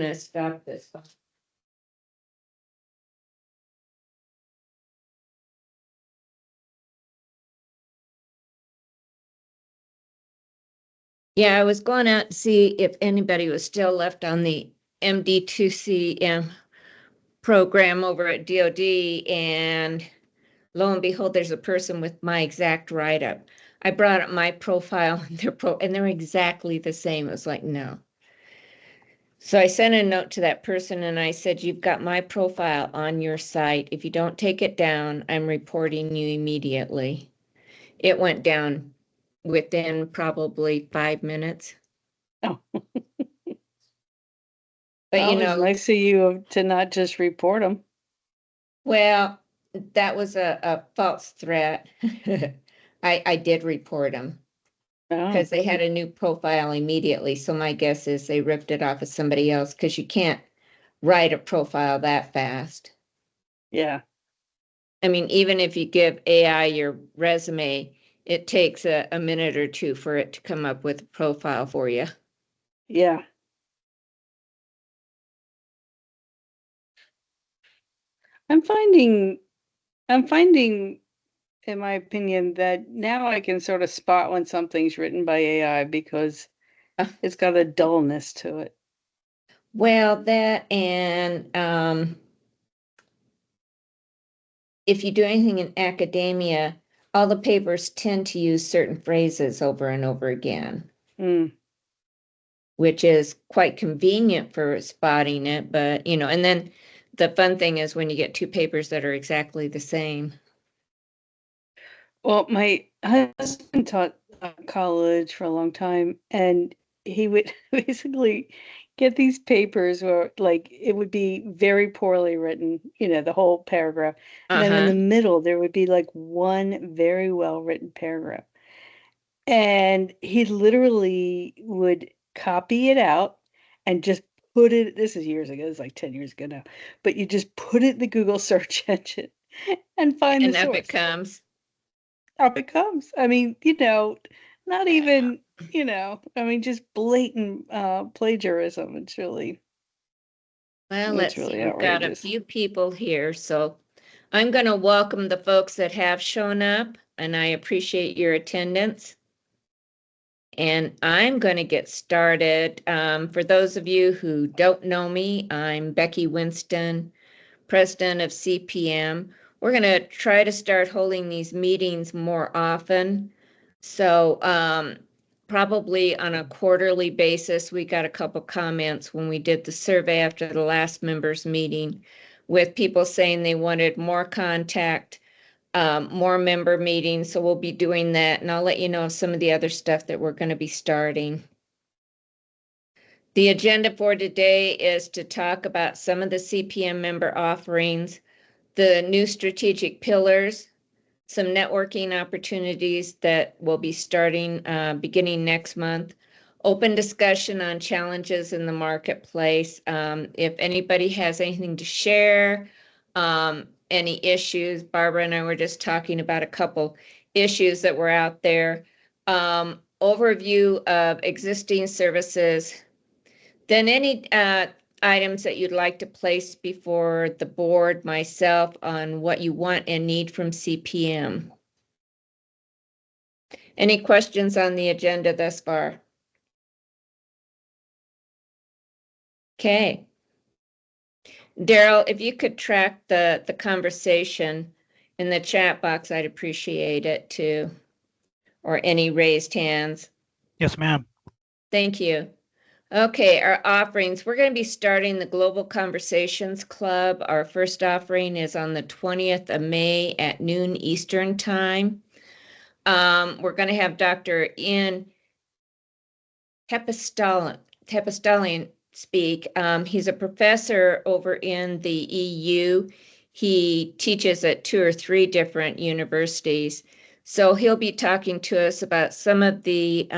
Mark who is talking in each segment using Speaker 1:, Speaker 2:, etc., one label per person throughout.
Speaker 1: gonna stop this. Yeah, I was going out to see if anybody was still left on the MD2C program over at DOD, and lo and behold, there's a person with my exact write-up. I brought up my profile and they're exactly the same. It was like, no. So I sent a note to that person and I said, you've got my profile on your site. If you don't take it down, I'm reporting you immediately. It went down within probably 5 minutes.
Speaker 2: Oh.
Speaker 1: But
Speaker 2: well, it's nice of you to not just report them.
Speaker 1: Well, that was a false threat. I did report them because they had a new profile immediately. So my guess is they ripped it off of somebody else because you can't write a profile that fast.
Speaker 2: Yeah.
Speaker 1: I mean, even if you give AI your resume, it takes a minute or two for it to come up with a profile for you.
Speaker 2: Yeah. I'm finding, in my opinion, that now I can sort of spot when something's written by AI because it's got a dullness to it.
Speaker 1: Well, that and if you do anything in academia, all the papers tend to use certain phrases over and over again, which is quite convenient for spotting it. But, and then the fun thing is when you get two papers that are exactly the same.
Speaker 2: Well, my husband taught college for a long time, and he would basically get these papers where, like, it would be very poorly written, the whole paragraph. And then in the middle, there would be like one very well written paragraph. And he literally would copy it out and just put it, this is years ago, it's like 10 years ago now, but you just put it in the Google search engine and find the source.
Speaker 1: And up it comes.
Speaker 2: Up it comes. I mean, not even, I mean, just blatant plagiarism. It's really,
Speaker 1: well, let's see. We've got a few people here, so I'm going to welcome the folks that have shown up, and I appreciate your attendance. And I'm going to get started. For those of you who don't know me, I'm Becky Winston, president of CPM. We're going to try to start holding these meetings more often. So probably on a quarterly basis. We got a couple comments when we did the survey after the last members meeting with people saying they wanted more contact, more member meetings. So we'll be doing that, and I'll let you know some of the other stuff that we're going to be starting. The agenda for today is to talk about some of the CPM member offerings, the new strategic pillars, some networking opportunities that will be starting beginning next month, open discussion on challenges in the marketplace. If anybody has anything to share, any issues, Barbara and I were just talking about a couple issues that were out there. Overview of existing services, then any items that you'd like to place before the board, myself, on what you want and need from CPM. Any questions on the agenda thus far? Okay. Daryl, if you could track the conversation in the chat box, I'd appreciate it too. Or any raised hands.
Speaker 3: Yes, ma'am.
Speaker 1: Thank you. Okay, our offerings. We're going to be starting the Global Conversations Club. Our first offering is on the 20th of May at noon Eastern Time. We're going to have Dr. Ian Tepestalian speak. He's a professor over in the EU. He teaches at 2 or 3 different universities. So he'll be talking to us about some of the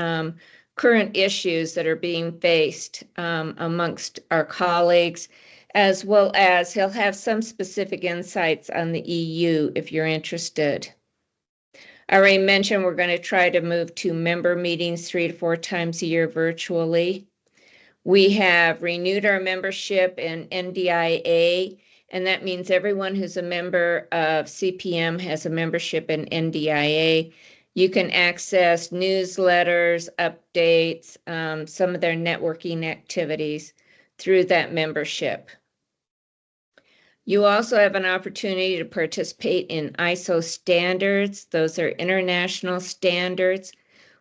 Speaker 1: current issues that are being faced amongst our colleagues, as well as he'll have some specific insights on the EU if you're interested. I already mentioned we're going to try to move to member meetings 3 to 4 times a year virtually. We have renewed our membership in NDIA, and that means everyone who's a member of CPM has a membership in NDIA. You can access newsletters, updates, some of their networking activities through that membership. You also have an opportunity to participate in ISO standards. Those are international standards.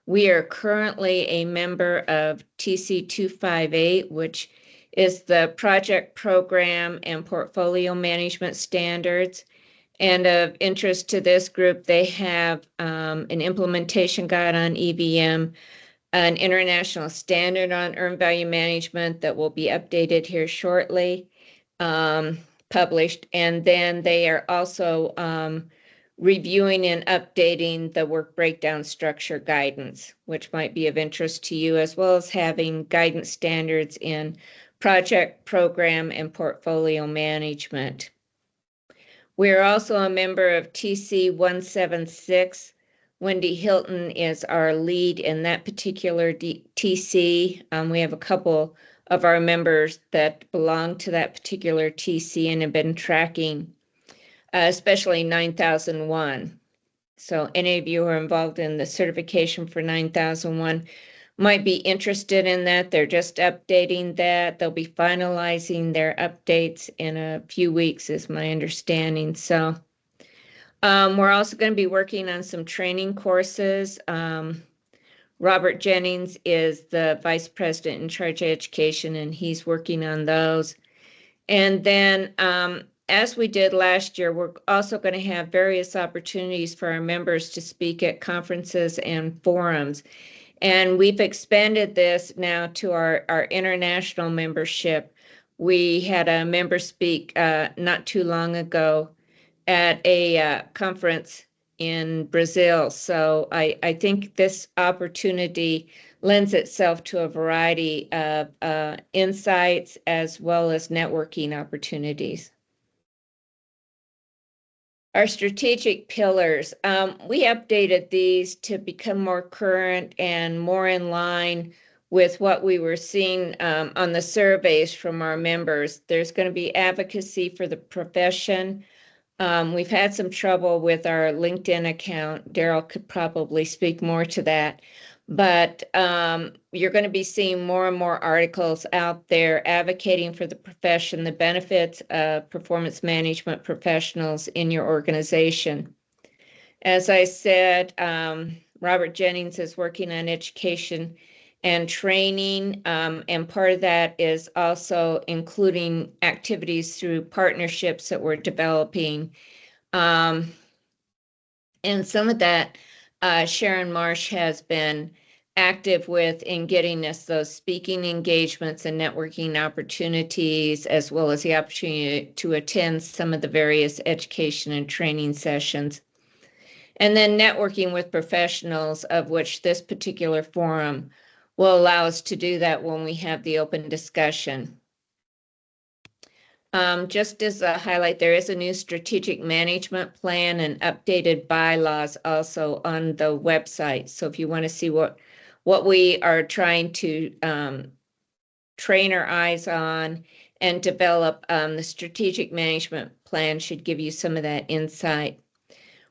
Speaker 1: We are currently a member of TC 258, which is the project program and portfolio management standards. And of interest to this group, they have an implementation guide on EVM, an international standard on earned value management that will be updated here shortly, published. And then they are also reviewing and updating the work breakdown structure guidance, which might be of interest to you, as well as having guidance standards in project, program, and portfolio management. We're also a member of TC 176. Wendy Hilton is our lead in that particular TC. We have a couple of our members that belong to that particular TC and have been tracking especially 9001. So any of you who are involved in the certification for 9001 might be interested in that. They're just updating that. They'll be finalizing their updates in a few weeks, is my understanding. So we're also going to be working on some training courses. Robert Jennings is the vice president in charge of education, and he's working on those. And then as we did last year, we're also going to have various opportunities for our members to speak at conferences and forums. And we've expanded this now to our international membership. We had a member speak not too long ago at a conference in Brazil. So I think this opportunity lends itself to a variety of insights as well as networking opportunities. Our strategic pillars, we updated these to become more current and more in line with what we were seeing on the surveys from our members. There's going to be advocacy for the profession. We've had some trouble with our LinkedIn account. Daryl could probably speak more to that. But you're going to be seeing more and more articles out there advocating for the profession, the benefits of performance management professionals in your organization. As I said, Robert Jennings is working on education and training, and part of that is also including activities through partnerships that we're developing. And some of that Sharon Marsh has been active with in getting us those speaking engagements and networking opportunities, as well as the opportunity to attend some of the various education and training sessions. And then networking with professionals, of which this particular forum will allow us to do that when we have the open discussion. Just as a highlight, there is a new strategic management plan and updated bylaws also on the website. So if you want to see what we are trying to train our eyes on and develop, the strategic management plan should give you some of that insight.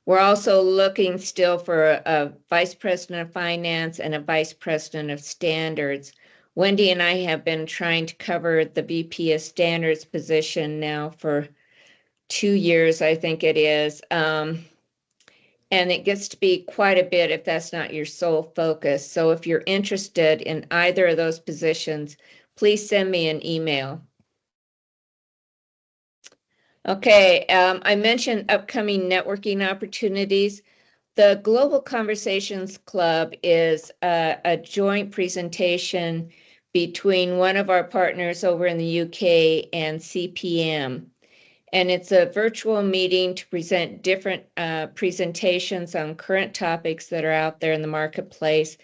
Speaker 1: We're also looking still for a vice president of finance and a vice president of standards. Wendy and I have been trying to cover the VP of standards position now for 2 years, I think it is. And it gets to be quite a bit if that's not your sole focus. So if you're interested in either of those positions, please send me an email. Okay, I mentioned upcoming networking opportunities. The Global Conversations Club is a joint presentation between one of our partners over in the UK and CPM. And it's a virtual meeting to present different presentations on current topics that are out there in the marketplace,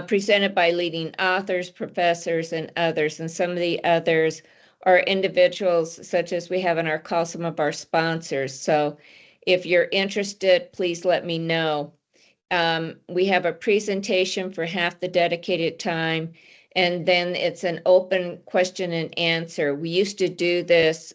Speaker 1: presented by leading authors, professors, and others. And some of the others are individuals such as we have in our call, some of our sponsors. So if you're interested, please let me know. We have a presentation for half the dedicated time, and then it's an open question and answer. We used to do this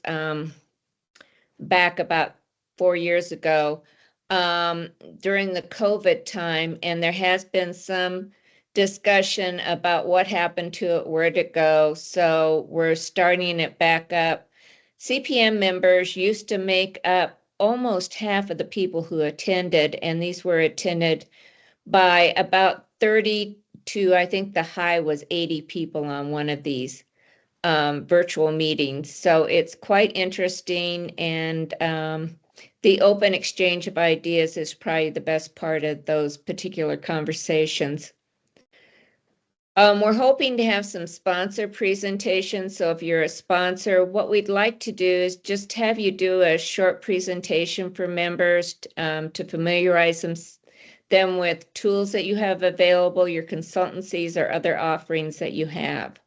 Speaker 1: back about 4 years ago during the COVID time, and there has been some discussion about what happened to it, where'd it go. So we're starting it back up. CPM members used to make up almost half of the people who attended, and these were attended by about 30 to, I think the high was 80 people on one of these virtual meetings. So it's quite interesting, and the open exchange of ideas is probably the best part of those particular conversations. We're hoping to have some sponsor presentations. So if you're a sponsor, what we'd like to do is just have you do a short presentation for members to familiarize them with tools that you have available, your consultancies or other offerings that you have.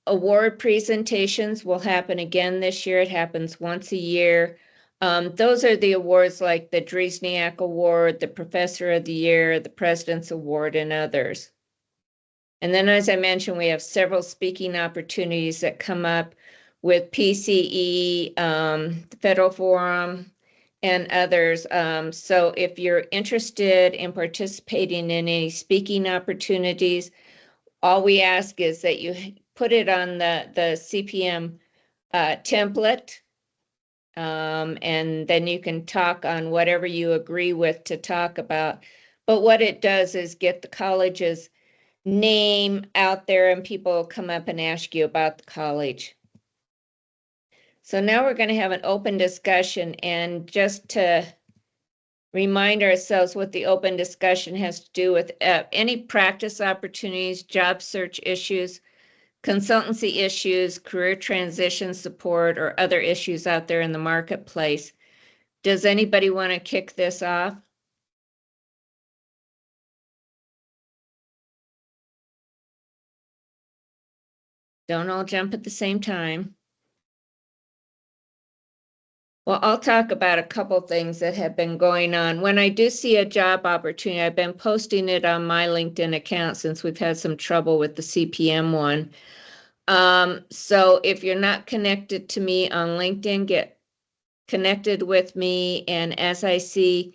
Speaker 1: Award presentations will happen again this year. It happens once a year. Those are the awards like the Dresniak Award, the Professor of the Year, the President's Award, and others. And then, as I mentioned, we have several speaking opportunities that come up with PCE, the Federal Forum, and others. So if you're interested in participating in any speaking opportunities, all we ask is that you put it on the CPM template, and then you can talk on whatever you agree with to talk about. But what it does is get the college's name out there, and people come up and ask you about the college. So now we're going to have an open discussion, and just to remind ourselves what the open discussion has to do with any practice opportunities, job search issues, consultancy issues, career transition support, or other issues out there in the marketplace. Does anybody want to kick this off? Don't all jump at the same time. Well, I'll talk about a couple things that have been going on. When I do see a job opportunity, I've been posting it on my LinkedIn account since we've had some trouble with the CPM one. So if you're not connected to me on LinkedIn, get connected with me. And as I see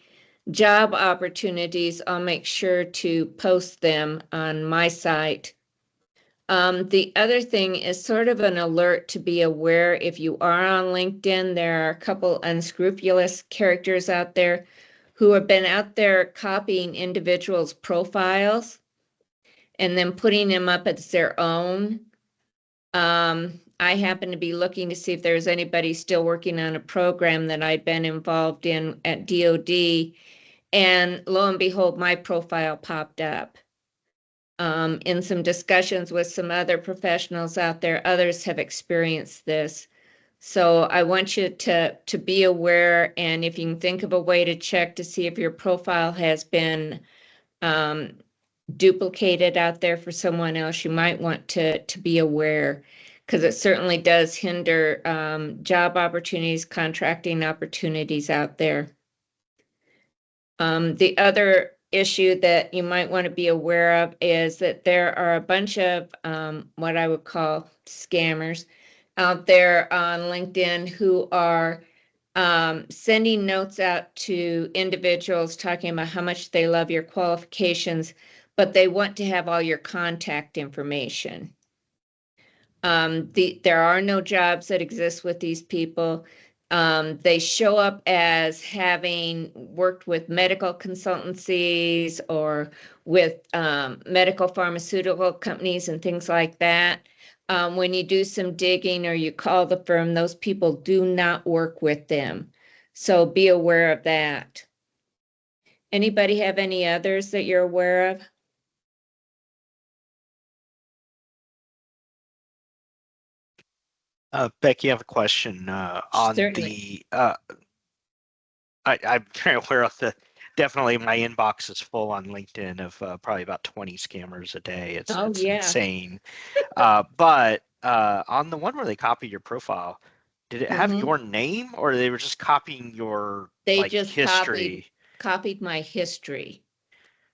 Speaker 1: job opportunities, I'll make sure to post them on my site. The other thing is sort of an alert to be aware if you are on LinkedIn, there are a couple unscrupulous characters out there who have been out there copying individuals' profiles and then putting them up as their own. I happen to be looking to see if there's anybody still working on a program that I've been involved in at DOD, and lo and behold, my profile popped up. In some discussions with some other professionals out there, others have experienced this. So I want you to be aware, and if you can think of a way to check to see if your profile has been duplicated out there for someone else, you might want to be aware, because it certainly does hinder job opportunities, contracting opportunities out there. The other issue that you might want to be aware of is that there are a bunch of what I would call scammers out there on LinkedIn who are sending notes out to individuals talking about how much they love your qualifications, but they want to have all your contact information. There are no jobs that exist with these people. They show up as having worked with medical consultancies or with medical pharmaceutical companies and things like that. When you do some digging or you call the firm, those people do not work with them. So be aware of that. Anybody have any others that you're aware of?
Speaker 3: Becky, I have a question on
Speaker 1: Certainly.
Speaker 3: I'm very aware of definitely my inbox is full on LinkedIn of probably about 20 scammers a day. It's insane. But on the one where they copy your profile, did it have your name, or they were just copying your
Speaker 1: They just
Speaker 3: history?
Speaker 1: copied my history.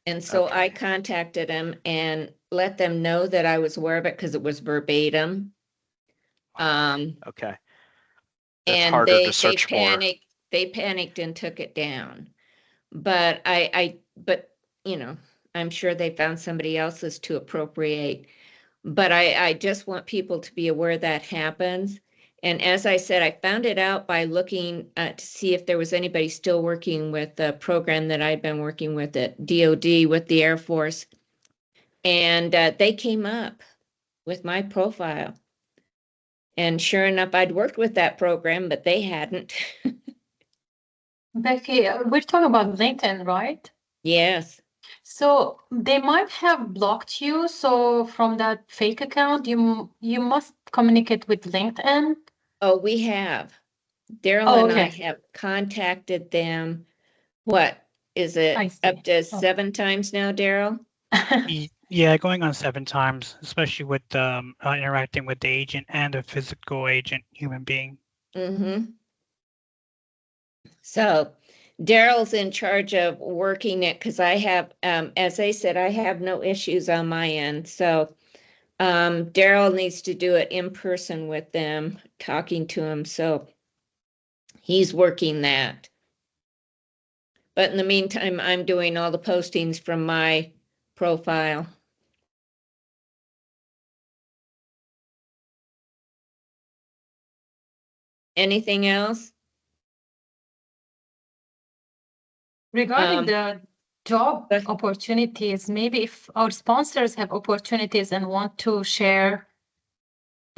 Speaker 1: And so
Speaker 3: Okay.
Speaker 1: I contacted them and let them know that I was aware of it because it was verbatim.
Speaker 3: Okay. That's
Speaker 1: And
Speaker 3: harder to search for.
Speaker 1: They panicked and took it down. But but you know, I'm sure they found somebody else's to appropriate. But I just want people to be aware that happens. And as I said, I found it out by looking to see if there was anybody still working with the program that I'd been working with at DOD with the Air Force. And they came up with my profile. And sure enough, I'd worked with that program, but they hadn't.
Speaker 4: Becky, we're talking about LinkedIn, right?
Speaker 1: Yes.
Speaker 4: So they might have blocked you. So from that fake account, you must communicate with LinkedIn.
Speaker 1: Oh, we have. Daryl and I have contacted them. What is it? Up to 7 times now, Daryl?
Speaker 5: Yeah, going on 7 times, especially with interacting with the agent and a physical agent, human being.
Speaker 1: Mm-hmm. So Daryl's in charge of working it because I have, as I said, I have no issues on my end. So Daryl needs to do it in person with them, talking to them. So he's working that. But in the meantime, I'm doing all the postings from my profile. Anything else?
Speaker 4: Regarding the job opportunities, maybe if our sponsors have opportunities and want to share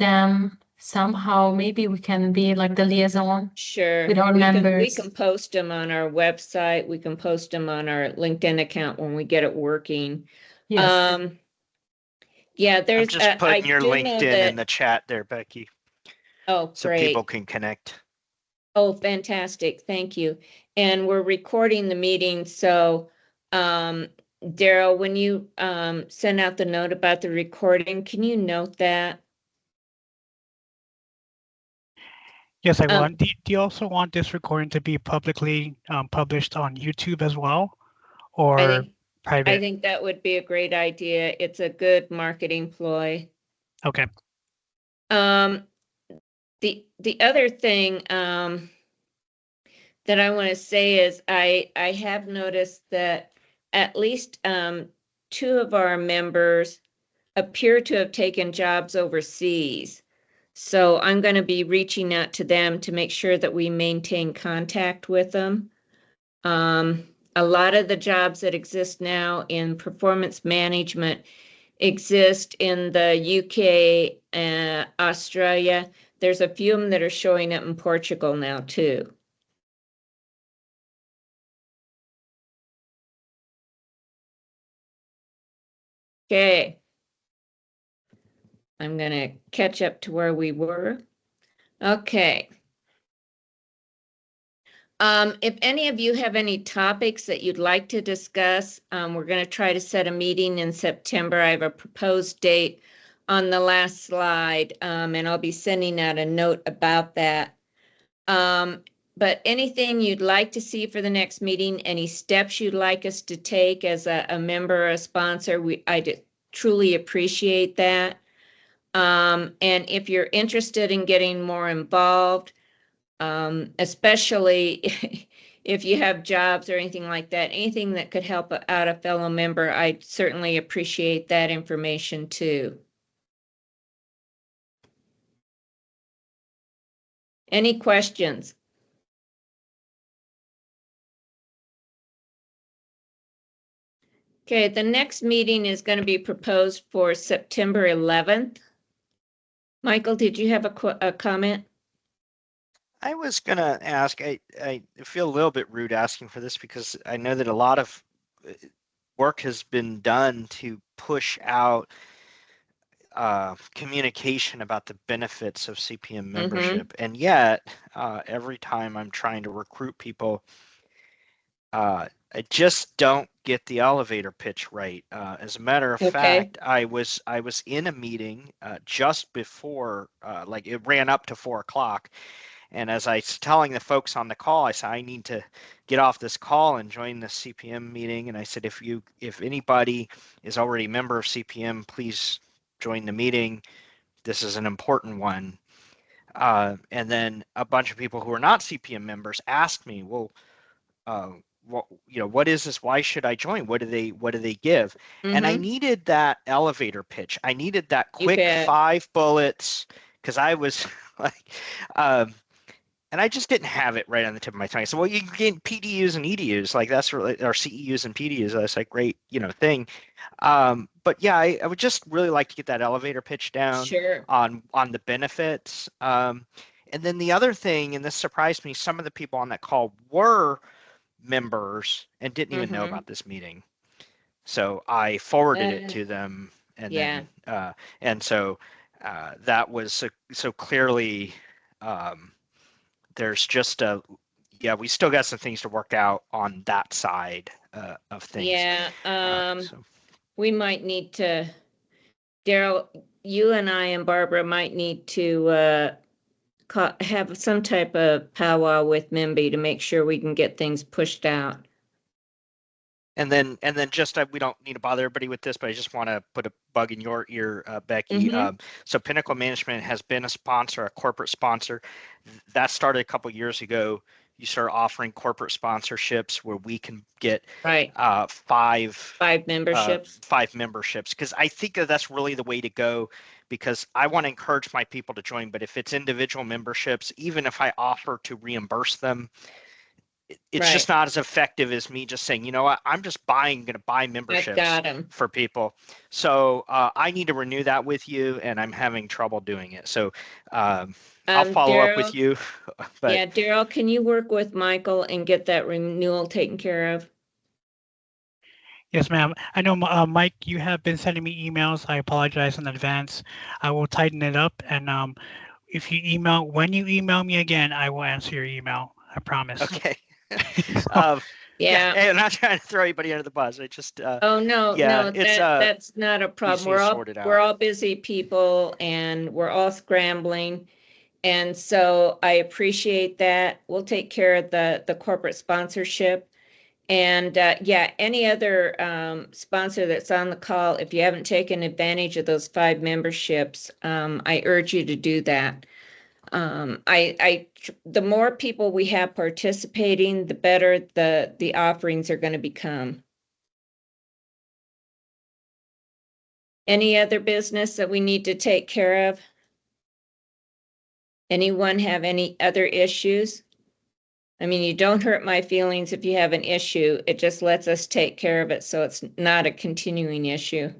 Speaker 4: them somehow, maybe we can be like the liaison with our members.
Speaker 1: We can post them on our website. We can post them on our LinkedIn account when we get it working.
Speaker 4: Yes.
Speaker 1: Yeah,
Speaker 3: I'm just putting your LinkedIn in the chat there, Becky.
Speaker 1: Oh,
Speaker 3: so
Speaker 1: great.
Speaker 3: People can connect.
Speaker 1: Oh, fantastic. Thank you. And we're recording the meeting. So, Daryl, when you send out the note about the recording, can you note that?
Speaker 5: Yes, I will. Do you also want this recording to be publicly published on YouTube as well, or private?
Speaker 1: I think that would be a great idea. It's a good marketing ploy.
Speaker 5: Okay.
Speaker 1: The other thing that I want to say is I have noticed that at least 2 of our members appear to have taken jobs overseas. So I'm going to be reaching out to them to make sure that we maintain contact with them. A lot of the jobs that exist now in performance management exist in the UK and Australia. There's a few of them that are showing up in Portugal now too. Okay. I'm going to catch up to where we were. Okay. If any of you have any topics that you'd like to discuss, we're going to try to set a meeting in September. I have a proposed date on the last slide, and I'll be sending out a note about that. But anything you'd like to see for the next meeting, any steps you'd like us to take as a member or a sponsor, I truly appreciate that. And if you're interested in getting more involved, especially if you have jobs or anything like that, anything that could help out a fellow member, I'd certainly appreciate that information too. Any questions? Okay, the next meeting is going to be proposed for September 11th. Michael, did you have a comment?
Speaker 3: I was going to ask, I feel a little bit rude asking for this because I know that a lot of work has been done to push out communication about the benefits of CPM membership. And yet, every time I'm trying to recruit people, I just don't get the elevator pitch right. As a matter of fact, I was in a meeting just before, like it ran up to 4 o'clock, And as I was telling the folks on the call, I said, I need to get off this call and join the CPM meeting. And I said, if anybody is already a member of CPM, please join the meeting. This is an important one. And then a bunch of people who are not CPM members asked me, well, what is this? Why should I join? What do they give? And I needed that elevator pitch. I needed that quick 5 bullets, because I was like, and I just didn't have it right on the tip of my tongue. So, well, you can get PDUs and EDUs, like that's really, or CEUs and PDUs. That's like great, thing. But yeah, I would just really like to get that elevator pitch down on the benefits. And then the other thing, and this surprised me, some of the people on that call were members and didn't even know about this meeting. So I forwarded it to them, and then and so that was so clearly. There's just we still got some things to work out on that side of things.
Speaker 1: Yeah, we might need to, Daryl, you and I and Barbara might need to have some type of powwow with Memby to make sure we can get things pushed out.
Speaker 3: And then just we don't need to bother everybody with this, but I just want to put a bug in your ear, Becky. So Pinnacle Management has been a sponsor, a corporate sponsor. That started a couple years ago. You start offering corporate sponsorships where we can get five memberships. 5 memberships, because I think that's really the way to go. Because I want to encourage my people to join, but if it's individual memberships, even if I offer to reimburse them, it's just not as effective as me just saying, you know what, I'm just going to buy memberships for people. So I need to renew that with you, and I'm having trouble doing it. So I'll follow up with you. But
Speaker 1: yeah, Daryl, can you work with Michael and get that renewal taken care of?
Speaker 5: Yes, ma'am. I know, Mike, you have been sending me emails. I apologize in advance. I will tighten it up. And when you email me again, I will answer your email. I promise.
Speaker 3: Okay.
Speaker 1: Yeah.
Speaker 3: I'm not trying to throw anybody under the bus. I just
Speaker 1: oh no, that's not a problem. We're all busy people, and we're all scrambling, and so I appreciate that. We'll take care of the corporate sponsorship, and any other sponsor that's on the call, if you haven't taken advantage of those 5 memberships, I urge you to do that. The more people we have participating, the better the offerings are going to become. Any other business that we need to take care of? Anyone have any other issues? I mean, you don't hurt my feelings if you have an issue. It just lets us take care of it so it's not a continuing issue.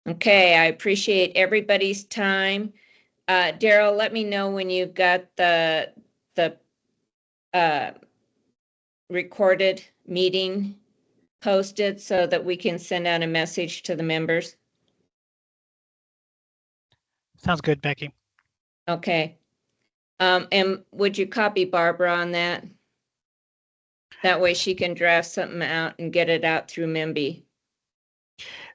Speaker 1: Okay, I appreciate everybody's time. Daryl, let me know when you've got the recorded meeting posted so that we can send out a message to the members.
Speaker 5: Sounds good, Becky.
Speaker 1: Okay. And would you copy Barbara on that? That way she can draft something out and get it out through Memby.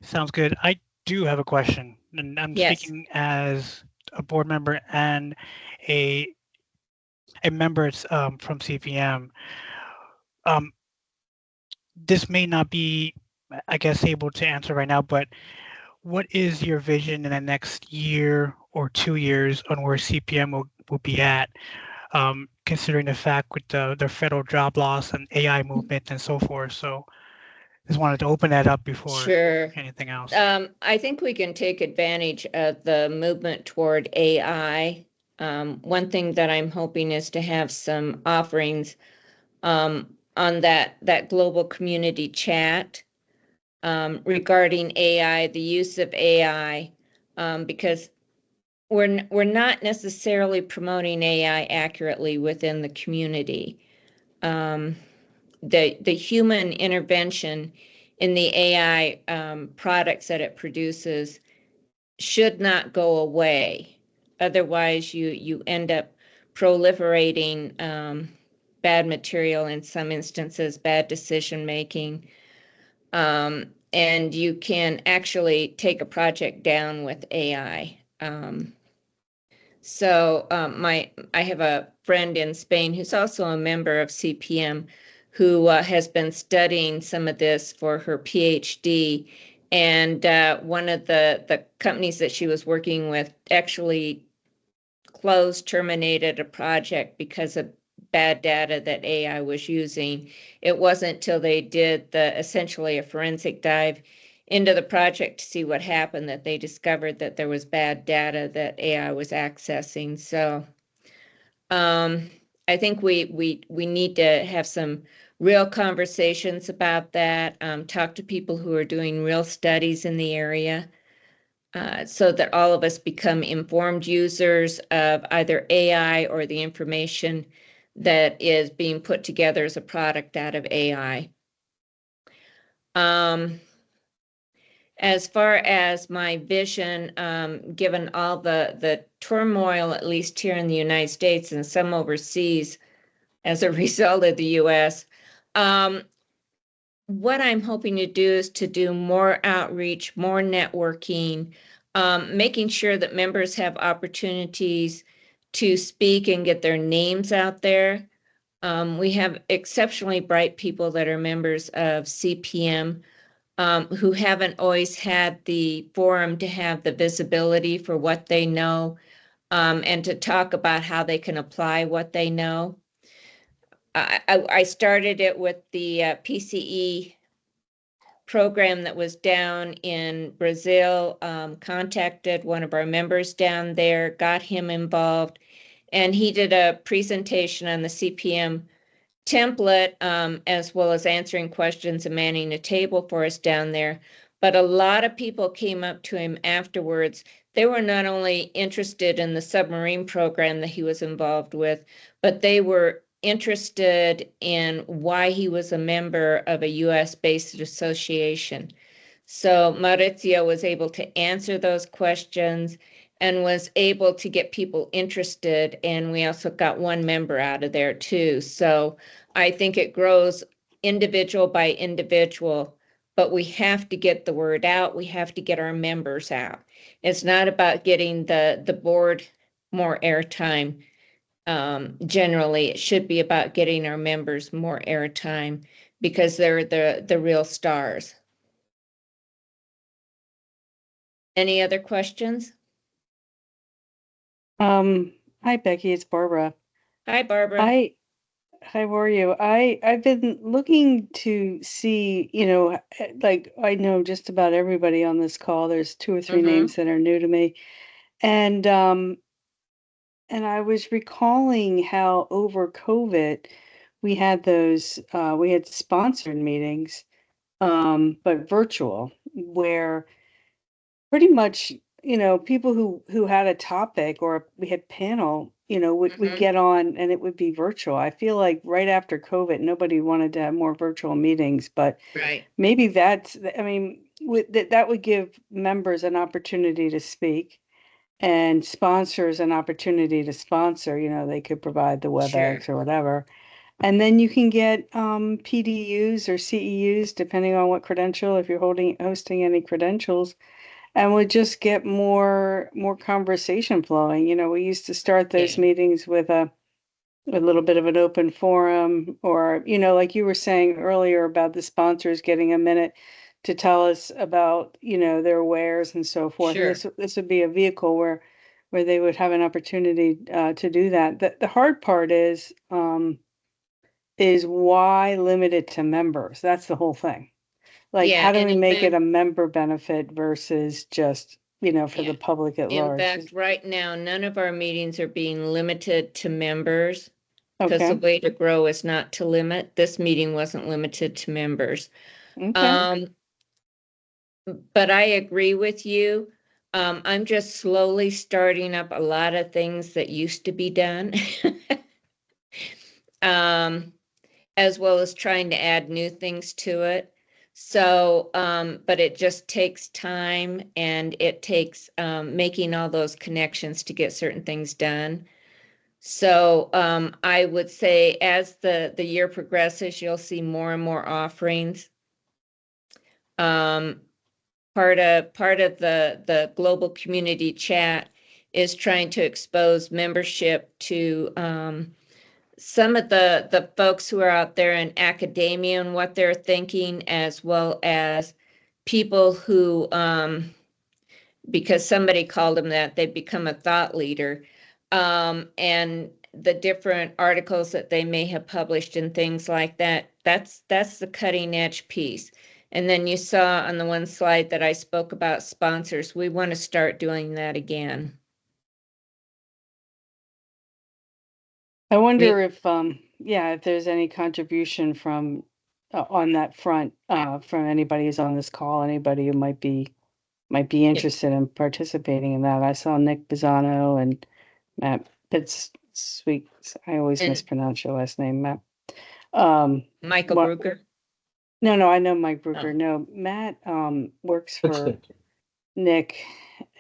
Speaker 5: Sounds good. I do have a question, and I'm speaking as a board member and a member from CPM. This may not be, I guess, able to answer right now, but what is your vision in the next year or 2 years on where CPM will be at, considering the fact with the federal job loss and AI movement and so forth? So just wanted to open that up before anything else.
Speaker 1: I think we can take advantage of the movement toward AI. One thing that I'm hoping is to have some offerings on that global community chat regarding AI, the use of AI, because we're not necessarily promoting AI accurately within the community. The human intervention in the AI products that it produces should not go away. Otherwise, you end up proliferating bad material, in some instances, bad decision making. And you can actually take a project down with AI. So I have a friend in Spain who's also a member of CPM who has been studying some of this for her PhD. And one of the companies that she was working with actually terminated a project because of bad data that AI was using. It wasn't till they did essentially a forensic dive into the project to see what happened that they discovered that there was bad data that AI was accessing. So I think we need to have some real conversations about that, talk to people who are doing real studies in the area. So that all of us become informed users of either AI or the information that is being put together as a product out of AI. As far as my vision, given all the turmoil, at least here in the United States and some overseas as a result of the US, what I'm hoping to do is to do more outreach, more networking, making sure that members have opportunities to speak and get their names out there. We have exceptionally bright people that are members of CPM who haven't always had the forum to have the visibility for what they know and to talk about how they can apply what they know. I started it with the PCE program that was down in Brazil, contacted one of our members down there, got him involved, and he did a presentation on the CPM template, as well as answering questions and manning a table for us down there. But a lot of people came up to him afterwards. They were not only interested in the submarine program that he was involved with, but they were interested in why he was a member of a US-based association. So Maurizio was able to answer those questions and was able to get people interested. And we also got one member out of there too. So I think it grows individual by individual, but we have to get the word out. We have to get our members out. It's not about getting the board more airtime. Generally, it should be about getting our members more airtime because they're the real stars. Any other questions?
Speaker 2: Hi Becky, it's Barbara.
Speaker 1: Hi, Barbara.
Speaker 2: Hi, how are you? I've been looking to see, like I know just about everybody on this call. There's 2 or 3 names that are new to me. And I was recalling how over COVID we had we had sponsored meetings, but virtual, where pretty much, people who had a topic or we had panel, would get on and it would be virtual. I feel like right after COVID, nobody wanted to have more virtual meetings, but
Speaker 1: Right.
Speaker 2: maybe that would give members an opportunity to speak and sponsors an opportunity to sponsor. They could provide the WebEx or whatever. And then you can get PDUs or CEUs, depending on what credential, if you're hosting any credentials, and would just get more conversation flowing. We used to start those meetings with a little bit of an open forum, or like you were saying earlier about the sponsors getting a minute to tell us about their wares and so forth.
Speaker 1: Sure.
Speaker 2: This would be a vehicle where they would have an opportunity to do that. The hard part is why limit it to members? That's the whole thing. Like,
Speaker 1: Yeah,
Speaker 2: how do
Speaker 1: and
Speaker 2: we
Speaker 1: in
Speaker 2: make it
Speaker 1: fact-
Speaker 2: a member benefit versus just, for
Speaker 1: Yeah.
Speaker 2: the public at
Speaker 1: In
Speaker 2: large?
Speaker 1: fact, right now, none of our meetings are being limited to members because the
Speaker 2: Okay.
Speaker 1: way to grow is not to limit. This meeting wasn't limited to members.
Speaker 2: Okay.
Speaker 1: But I agree with you. I'm just slowly starting up a lot of things that used to be done. As well as trying to add new things to it. So, but it just takes time and it takes making all those connections to get certain things done. So I would say as the year progresses, you'll see more and more offerings. Part of the global community chat is trying to expose membership to some of the folks who are out there in academia and what they're thinking, as well as people who, because somebody called them that, they've become a thought leader, and the different articles that they may have published and things like that. That's the cutting edge piece. And then you saw on the one slide that I spoke about sponsors. We want to start doing that again.
Speaker 2: I wonder if there's any contribution from on that front from anybody who's on this call, anybody who might be interested in participating in that. I saw Nick Bizzano and Matt Pittsweek. I always mispronounce your last name, Matt.
Speaker 1: Michael Bruger.
Speaker 2: No, I know Mike Bruger. No, Matt works for Nick.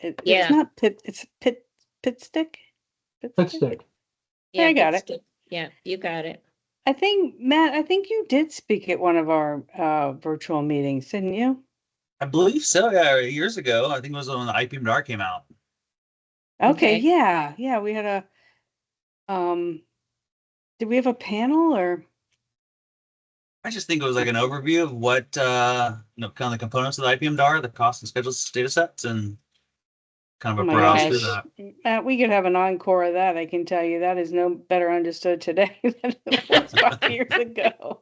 Speaker 2: It's not Pitt. It's Pitstick.
Speaker 6: Pitstick.
Speaker 1: Yeah,
Speaker 2: I got it.
Speaker 1: Yeah, you got it.
Speaker 2: I think, Matt, you did speak at one of our virtual meetings, didn't you?
Speaker 7: I believe so, yeah, years ago. I think it was when the IPM DAR came out.
Speaker 2: Okay, yeah. We had a did we have a panel or?
Speaker 7: I just think it was like an overview of what kind of the components of the IPM DAR, the cost and schedules data sets, and kind of a browse through that.
Speaker 2: Matt, we could have an encore of that. I can tell you that is no better understood today than it was 5 years ago.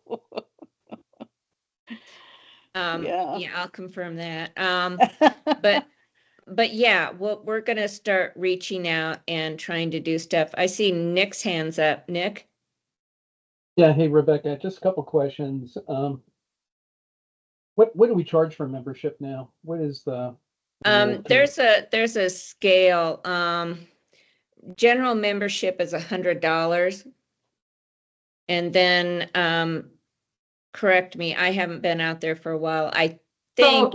Speaker 1: Yeah, I'll confirm that. But yeah, well, we're going to start reaching out and trying to do stuff. I see Nick's hands up. Nick?
Speaker 6: Yeah, hey, Rebecca, just a couple questions. What do we charge for membership now? What is the
Speaker 1: there's a scale. General membership is $100. And then correct me, I haven't been out there for a while. I think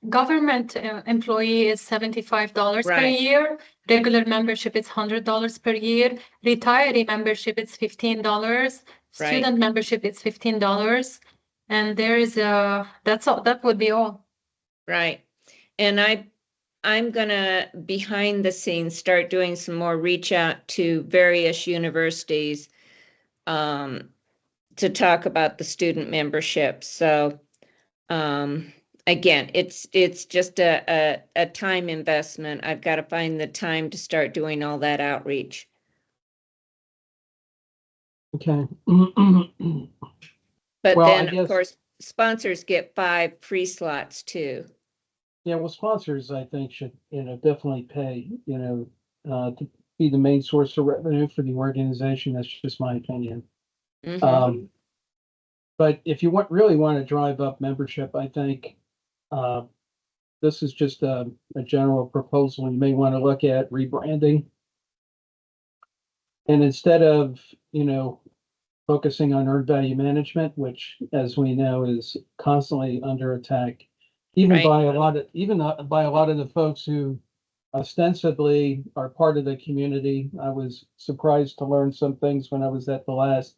Speaker 4: government employee is $75 per year. Regular membership is $100 per year. Retiree membership is $15. Student membership is $15. And there is that's all. That would be all.
Speaker 1: Right. And I'm gonna behind the scenes start doing some more reach out to various universities to talk about the student membership. So again, it's just a time investment. I've got to find the time to start doing all that outreach.
Speaker 6: Okay.
Speaker 1: But well, then, of course, sponsors get 5 free slots too.
Speaker 6: Yeah, well, sponsors, I think, should definitely pay, to be the main source of revenue for the organization. That's just my opinion. Mm-hmm. But if you really want to drive up membership, I think this is just a general proposal. You may want to look at rebranding. And instead of, focusing on earned value management, which, as we know, is constantly under attack, even by a lot of the folks who ostensibly are part of the community. I was surprised to learn some things when I was at the last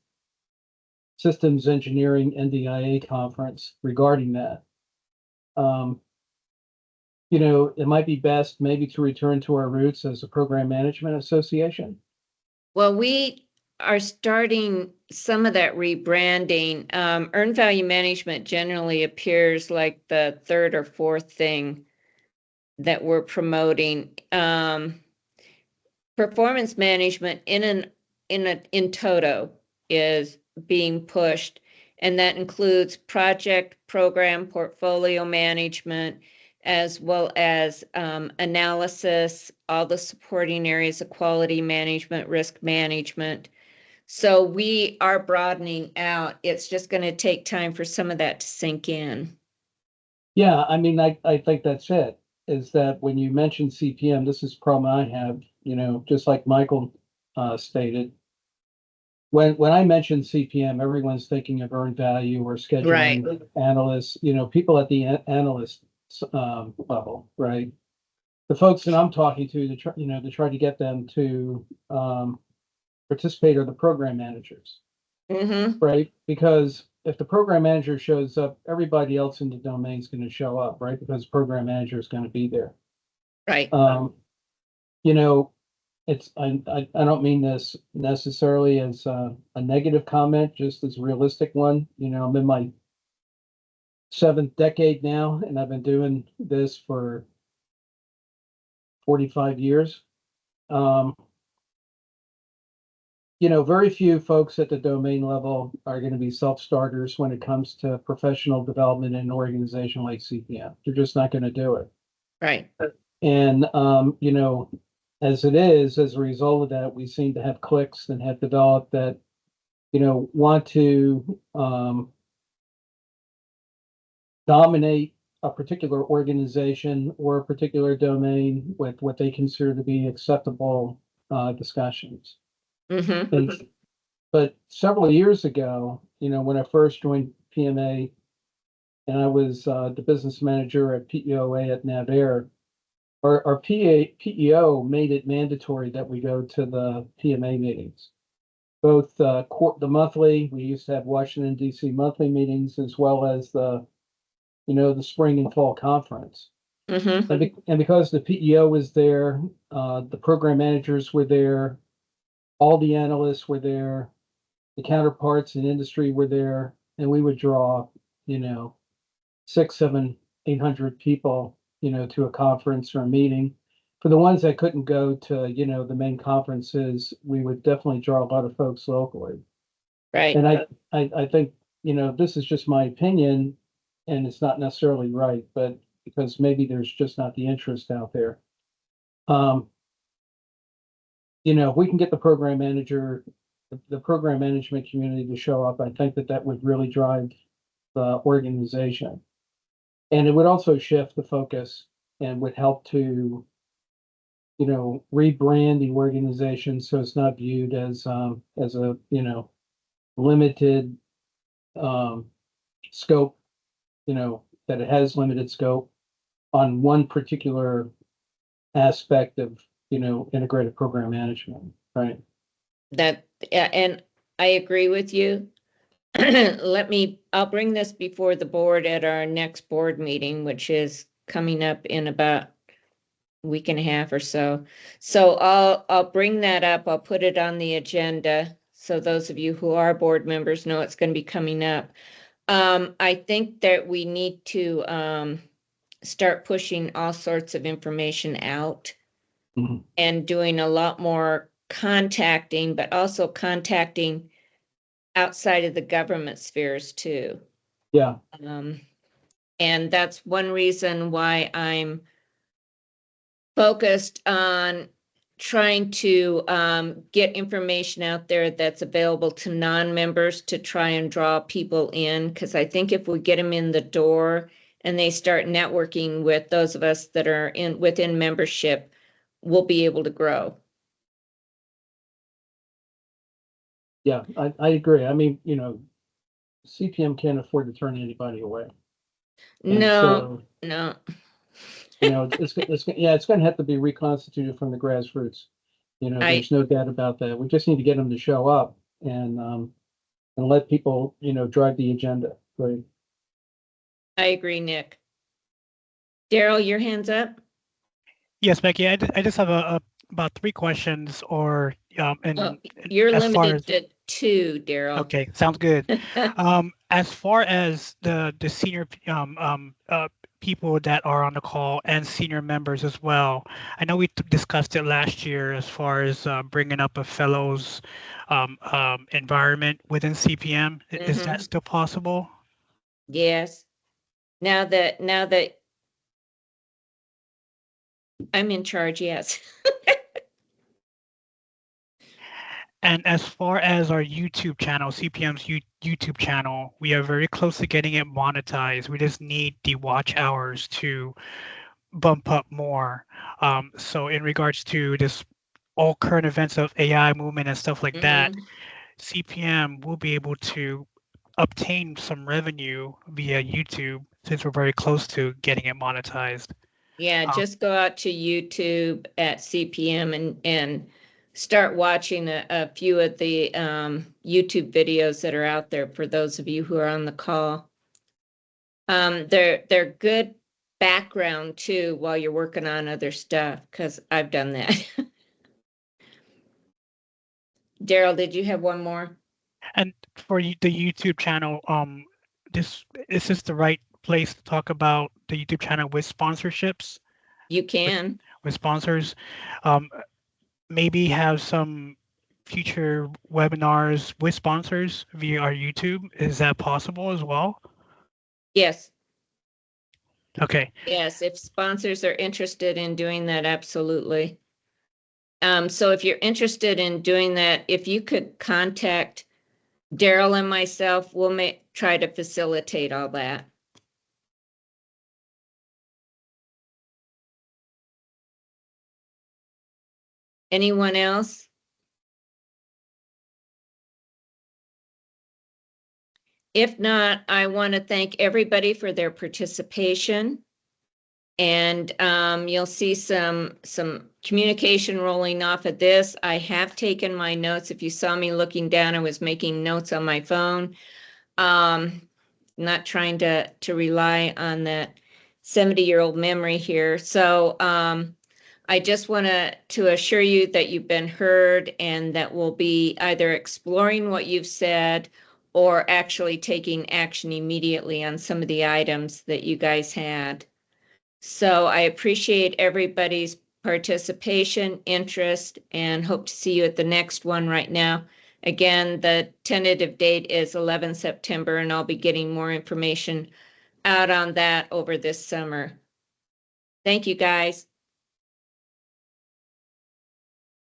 Speaker 6: Systems Engineering NDIA conference regarding that. It might be best maybe to return to our roots as a program management association.
Speaker 1: Well, we are starting some of that rebranding. Earned value management generally appears like the 3rd or 4th thing that we're promoting. Performance management in toto is being pushed, and that includes project, program, portfolio management, as well as analysis, all the supporting areas of quality management, risk management. So we are broadening out. It's just going to take time for some of that to sink in.
Speaker 6: Yeah, I mean, I think that's it, is that when you mention CPM, this is a problem I have, just like Michael stated. When I mention CPM, everyone's thinking of earned value or scheduling analysts, people at the analyst level, right? The folks that I'm talking to try to get them to participate are the program managers, right? Because if the program manager shows up, everybody else in the domain is going to show up, right? Because the program manager is going to be there.
Speaker 1: Right.
Speaker 6: you know, I don't mean this necessarily as a negative comment, just as a realistic one. You know, I'm in my 7th decade now, and I've been doing this for 45 years. You know, very few folks at the domain level are going to be self-starters when it comes to professional development in an organization like CPM. They're just not going to do it.
Speaker 1: Right.
Speaker 6: And, you know, as it is, as a result of that, we seem to have cliques that have developed that, you know, want to dominate a particular organization or a particular domain with what they consider to be acceptable discussions.
Speaker 1: Mm-hmm.
Speaker 6: But several years ago, you know, when I first joined PMA and I was the business manager at PEOA at NavAir, our PEO made it mandatory that we go to the PMA meetings. Both the monthly, we used to have Washington DC monthly meetings, as well as the, you know, the spring and fall conference.
Speaker 1: Mm-hmm.
Speaker 6: And because the PEO was there, the program managers were there, all the analysts were there, the counterparts in industry were there, and we would draw, you know, 6, 7, 800 people, you know, to a conference or a meeting. For the ones that couldn't go to, you know, the main conferences, we would definitely draw a lot of folks locally.
Speaker 1: Right.
Speaker 6: And I think, you know, this is just my opinion, and it's not necessarily right, but because maybe there's just not the interest out there. You know, if we can get the program manager, the program management community to show up, I think that would really drive the organization. And it would also shift the focus and would help to, you know, rebrand the organization so it's not viewed as a, you know, limited scope, you know, that it has limited scope on one particular aspect of, you know, integrated program management, right?
Speaker 1: And I agree with you. I'll bring this before the board at our next board meeting, which is coming up in about a week and a half or so. So I'll bring that up. I'll put it on the agenda. So those of you who are board members know it's going to be coming up. I think that we need to start pushing all sorts of information out and doing a lot more contacting, but also contacting outside of the government spheres too.
Speaker 6: Yeah.
Speaker 1: And that's one reason why I'm focused on trying to get information out there that's available to non-members to try and draw people in. Because I think if we get them in the door and they start networking with those of us that are within membership, we'll be able to grow.
Speaker 6: Yeah, I agree. I mean, you know, CPM can't afford to turn anybody away.
Speaker 1: No.
Speaker 6: You know, it's going to have to be reconstituted from the grassroots. You know, there's no doubt about that. We just need to get them to show up and let people, you know, drive the agenda. Right.
Speaker 1: I agree, Nick. Daryl, your hand's up.
Speaker 5: Yes, Becky. I just have about 3 questions, or
Speaker 1: you're limited to 2, Daryl.
Speaker 5: Okay, sounds good. As far as the senior people that are on the call and senior members as well, I know we discussed it last year as far as bringing up a fellows environment within CPM. Is that still possible?
Speaker 1: Yes. Now that I'm in charge, yes.
Speaker 5: And as far as our YouTube channel, CPM's YouTube channel, we are very close to getting it monetized. We just need the watch hours to bump up more. So in regards to this all current events of AI movement and stuff like that, CPM will be able to obtain some revenue via YouTube since we're very close to getting it monetized.
Speaker 1: Yeah, just go out to YouTube at CPM and start watching a few of the YouTube videos that are out there for those of you who are on the call. They're good background too while you're working on other stuff, because I've done that. Daryl, did you have one more?
Speaker 5: And for the YouTube channel, is this the right place to talk about the YouTube channel with sponsorships?
Speaker 1: You can.
Speaker 5: With sponsors, maybe have some future webinars with sponsors via our YouTube. Is that possible as well?
Speaker 1: Yes.
Speaker 5: Okay.
Speaker 1: Yes, if sponsors are interested in doing that, absolutely. So if you're interested in doing that, if you could contact Daryl and myself, we'll try to facilitate all that. Anyone else? If not, I want to thank everybody for their participation. And you'll see some communication rolling off of this. I have taken my notes. If you saw me looking down, I was making notes on my phone. Not trying to rely on that 70-year-old memory here. So I just want to assure you that you've been heard and that we'll be either exploring what you've said or actually taking action immediately on some of the items that you guys had. So I appreciate everybody's participation, interest, and hope to see you at the next one. Right now, again, the tentative date is 11 September, and I'll be getting more information out on that over this summer. Thank you, guys.